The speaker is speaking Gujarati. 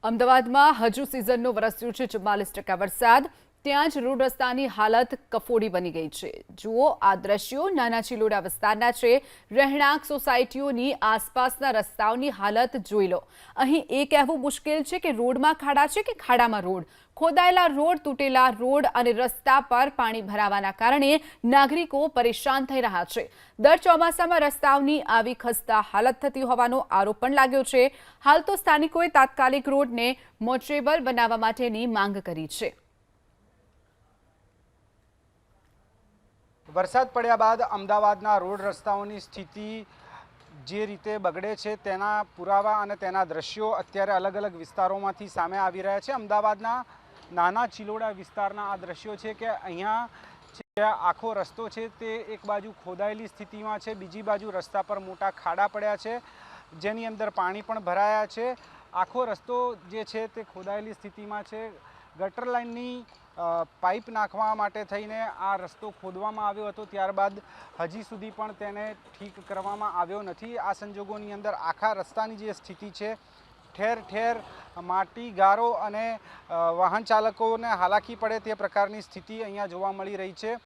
અમદાવાદમાં હજુ સિઝનનો વરસ્યો છે 44% વરસાદ। ત્યાં જ રોડ રસ્તાની હાલત કફોડી બની ગઈ છે। જુઓ આ દ્રશ્યો નાના ચિલોડા વિસ્તારના છે। રહેણાંક સોસાયટીઓની આસપાસના રસ્તાઓની હાલત જોઈ લો। અહીં એ કહેવું મુશ્કેલ છે કે રોડમાં ખાડા છે કે ખાડામાં રોડ। ખોદાયેલા રોડ, તૂટેલા રોડ અને રસ્તા પર પાણી ભરાવાના કારણે નાગરિકો પરેશાન થઈ રહ્યા છે। દર ચોમાસામાં રસ્તાઓની આવી ખસ્તા હાલત થતી હોવાનો આરોપ પણ લાગ્યો છે। હાલ તો સ્થાનિકોએ તાત્કાલિક રોડને મોટરેબલ બનાવવા માટેની માંગ કરી છે। વરસાદ પડ્યા બાદ અમદાવાદના રોડ રસ્તાઓની સ્થિતિ જે રીતે બગડે છે તેના પુરાવા અને તેના દ્રશ્યો અત્યારે અલગ અલગ વિસ્તારોમાંથી સામે આવી રહ્યા છે। અમદાવાદના નાના ચિલોડા વિસ્તારના આ દ્રશ્યો છે કે અહીંયા જે આખો રસ્તો છે તે એક બાજુ ખોદાયેલી સ્થિતિમાં છે, બીજી બાજુ રસ્તા પર મોટા ખાડા પડ્યા છે જેની અંદર પાણી પણ ભરાયા છે। આખો રસ્તો જે છે તે ખોદાયેલી સ્થિતિમાં છે। ગટર લાઇનની પાઇપ નાખવા માટે થઈને આ રસ્તો ખોદવામાં આવ્યો હતો, ત્યારબાદ હજી સુધી પણ તેને ઠીક કરવામાં આવ્યો નથી। આ સંજોગોની અંદર આખા રસ્તાની જે સ્થિતિ છે, ઠેર ઠેર માટી, ગારો અને વાહન ચાલકોને હાલાકી પડે તે પ્રકારની સ્થિતિ અહીંયા જોવા મળી રહી છે।